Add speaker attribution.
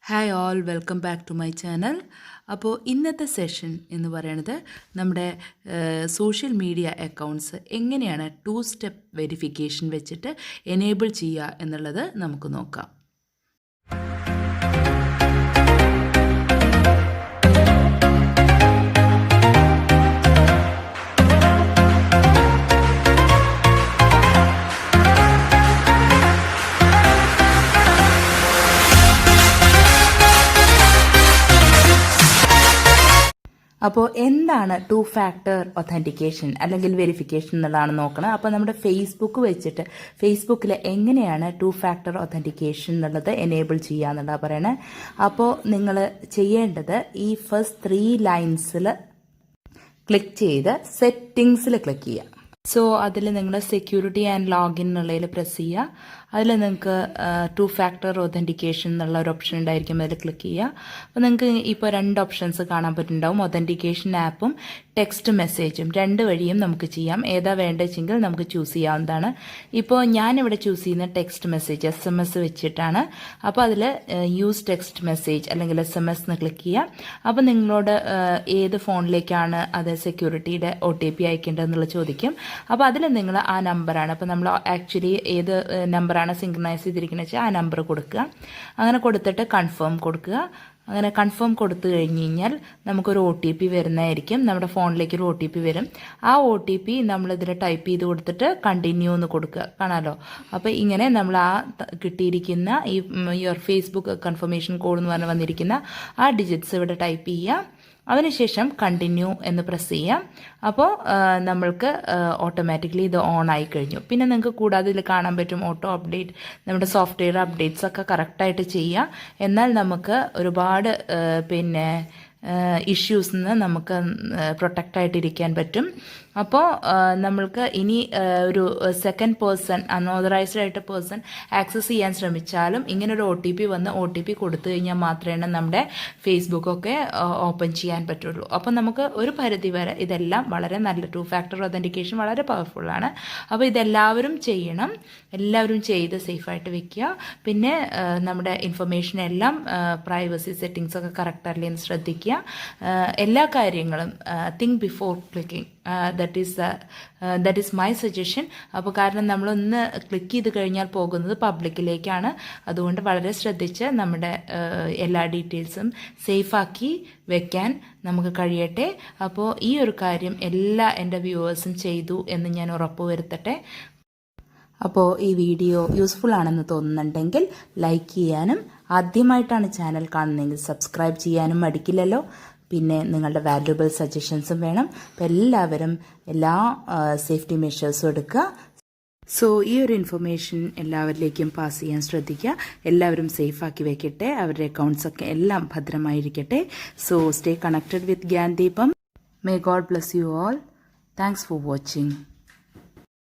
Speaker 1: Hi all, welcome back to my channel. അപ്പോൾ ഇന്നത്തെ session എന്ന് പറയുന്നത് നമ്മുടെ സോഷ്യൽ മീഡിയ അക്കൗണ്ട്സ് എങ്ങനെയാണ് 2 സ്റ്റെപ്പ് വെരിഫിക്കേഷൻ വെച്ചിട്ട് എനേബിൾ ചെയ്യുക എന്നുള്ളത് നമുക്ക് നോക്കാം. അപ്പോൾ എന്താണ് 2 ഫാക്ടർ ഒത്തൻറ്റിക്കേഷൻ അല്ലെങ്കിൽ വെരിഫിക്കേഷൻ എന്നുള്ളതാണ് നോക്കണം. അപ്പോൾ നമ്മുടെ ഫേസ്ബുക്ക് വെച്ചിട്ട് ഫേസ്ബുക്കിൽ എങ്ങനെയാണ് 2 ഫാക്ടർ ഒത്തൻറ്റിക്കേഷൻ എന്നുള്ളത് എനേബിൾ ചെയ്യുക എന്നുള്ളതാണ് പറയണത്. അപ്പോൾ നിങ്ങൾ ചെയ്യേണ്ടത് ഈ ഫസ്റ്റ് 3 ലൈൻസിൽ ക്ലിക്ക് ചെയ്ത് സെറ്റിങ്സിൽ ക്ലിക്ക് ചെയ്യുക. സോ അതിൽ നിങ്ങൾ സെക്യൂരിറ്റി ആൻഡ് ലോഗിൻ എന്നുള്ളതിൽ പ്രസ് ചെയ്യുക. അതിൽ നിങ്ങൾക്ക് 2 ഫാക്ടർ ഒതൻറ്റിക്കേഷൻ എന്നുള്ള ഒരു ഓപ്ഷൻ ഉണ്ടായിരിക്കും, അതിൽ ക്ലിക്ക് ചെയ്യുക. അപ്പോൾ നിങ്ങൾക്ക് ഇപ്പോൾ 2 ഓപ്ഷൻസ് കാണാൻ പറ്റുന്നുണ്ടാവും. ഒതൻറ്റിക്കേഷൻ ആപ്പും ടെക്സ്റ്റ് മെസ്സേജും 2 വഴിയും നമുക്ക് ചെയ്യാം. ഏതാ വേണ്ടതെങ്കിൽ നമുക്ക് ചൂസ് ചെയ്യാവുന്നതാണ്. ഇപ്പോൾ ഞാനിവിടെ ചൂസ് ചെയ്യുന്ന ടെക്സ്റ്റ് മെസ്സേജ് SMS വെച്ചിട്ടാണ്. അപ്പോൾ അതിൽ യൂസ് ടെക്സ്റ്റ് മെസ്സേജ് അല്ലെങ്കിൽ SMS എന്ന് ക്ലിക്ക് ചെയ്യുക. അപ്പോൾ നിങ്ങളോട് ഏത് ഫോണിലേക്കാണ് അത് സെക്യൂരിറ്റിയുടെ OTP അയക്കേണ്ടതെന്നുള്ള ചോദിക്കും. അപ്പോൾ അതിൽ നിങ്ങൾ ആ നമ്പറാണ്, അപ്പോൾ നമ്മൾ ആക്ച്വലി ഏത് നമ്പറാണ് സിങ്ക്രണൈസ് ചെയ്തിരിക്കുന്നത് വെച്ചാൽ ആ നമ്പർ കൊടുക്കുക. അങ്ങനെ കൊടുത്തിട്ട് കൺഫേം കൊടുക്കുക. അങ്ങനെ കൺഫേം കൊടുത്തു കഴിഞ്ഞ് കഴിഞ്ഞാൽ നമുക്കൊരു OTP വരുന്നതായിരിക്കും. നമ്മുടെ ഫോണിലേക്ക് ഒരു OTP വരും. ആ OTP നമ്മളിതിൽ ടൈപ്പ് ചെയ്ത് കൊടുത്തിട്ട് കണ്ടിന്യൂ എന്ന് കൊടുക്കുക. കാണാമല്ലോ. അപ്പോൾ ഇങ്ങനെ നമ്മൾ ആ കിട്ടിയിരിക്കുന്ന ഈ യുവർ ഫേസ്ബുക്ക് കൺഫർമേഷൻ കോഡ് എന്ന് പറഞ്ഞ് വന്നിരിക്കുന്ന ആ ഡിജിറ്റ്സ് ഇവിടെ ടൈപ്പ് ചെയ്യുക. അതിനുശേഷം കണ്ടിന്യൂ എന്ന് പ്രസ് ചെയ്യാം. അപ്പോൾ നമ്മൾക്ക് ഓട്ടോമാറ്റിക്കലി ഇത് ഓൺ ആയി കഴിഞ്ഞു. പിന്നെ നിങ്ങൾക്ക് കൂടാതെ ഇതിൽ കാണാൻ പറ്റും ഓട്ടോ അപ്ഡേറ്റ്, നമ്മുടെ സോഫ്റ്റ്വെയർ അപ്ഡേറ്റ്സ് ഒക്കെ കറക്റ്റായിട്ട് ചെയ്യാം. എന്നാൽ നമുക്ക് ഒരുപാട് ഇഷ്യൂസിൽ നിന്ന് നമുക്ക് പ്രൊട്ടക്റ്റ് ആയിട്ടിരിക്കാൻ പറ്റും. അപ്പോൾ നമ്മൾക്ക് ഇനി ഒരു സെക്കൻഡ് പേഴ്സൺ, അൺഓതറൈസ്ഡ് ആയിട്ട് പേഴ്സൺ ആക്സസ് ചെയ്യാൻ ശ്രമിച്ചാലും ഇങ്ങനൊരു OTP വന്ന് OTP കൊടുത്തു കഴിഞ്ഞാൽ മാത്രമേ നമ്മുടെ ഫേസ്ബുക്കൊക്കെ ഓപ്പൺ ചെയ്യാൻ പറ്റുള്ളൂ. അപ്പോൾ നമുക്ക് ഒരു പരിധി വരെ ഇതെല്ലാം വളരെ നല്ല 2 ഫാക്ടർ ഒതൻറ്റിക്കേഷൻ വളരെ പവർഫുള്ളാണ്. അപ്പോൾ ഇതെല്ലാവരും ചെയ്യണം. എല്ലാവരും ചെയ്ത് സേഫായിട്ട് വെക്കുക. പിന്നെ നമ്മുടെ ഇൻഫർമേഷൻ എല്ലാം പ്രൈവസി സെറ്റിങ്സ് ഒക്കെ കറക്റ്റല്ലേ എന്ന് ശ്രദ്ധിക്കുക. എല്ലാ കാര്യങ്ങളും think before clicking. That is my suggestion. അപ്പോൾ കാരണം നമ്മളൊന്ന് ക്ലിക്ക് ചെയ്ത് കഴിഞ്ഞാൽ പോകുന്നത് പബ്ലിക്കിലേക്കാണ്. അതുകൊണ്ട് വളരെ ശ്രദ്ധിച്ച് നമ്മുടെ എല്ലാ ഡീറ്റെയിൽസും സേഫാക്കി വെക്കാൻ നമുക്ക് കഴിയട്ടെ. അപ്പോൾ ഈ ഒരു കാര്യം എല്ലാ എൻ്റെ വ്യൂവേഴ്സും ചെയ്തു എന്ന് ഞാൻ ഉറപ്പുവരുത്തട്ടെ. അപ്പോൾ ഈ വീഡിയോ യൂസ്ഫുൾ ആണെന്ന് തോന്നുന്നുണ്ടെങ്കിൽ ലൈക്ക് ചെയ്യാനും ആദ്യമായിട്ടാണ് ചാനൽ കാണുന്നതെങ്കിൽ സബ്സ്ക്രൈബ് ചെയ്യാനും മടിക്കില്ലല്ലോ. പിന്നെ നിങ്ങളുടെ വാല്യുബിൾ സജഷൻസും വേണം. അപ്പോൾ എല്ലാവരും എല്ലാ സേഫ്റ്റി മെഷേഴ്സും എടുക്കുക. സോ ഈ ഒരു ഇൻഫർമേഷൻ എല്ലാവരിലേക്കും പാസ് ചെയ്യാൻ ശ്രദ്ധിക്കുക. എല്ലാവരും സേഫാക്കി വെക്കട്ടെ. അവരുടെ അക്കൗണ്ട്സൊക്കെ എല്ലാം ഭദ്രമായിരിക്കട്ടെ. So stay connected with Gyandeepam. May God bless you all. Thanks for watching.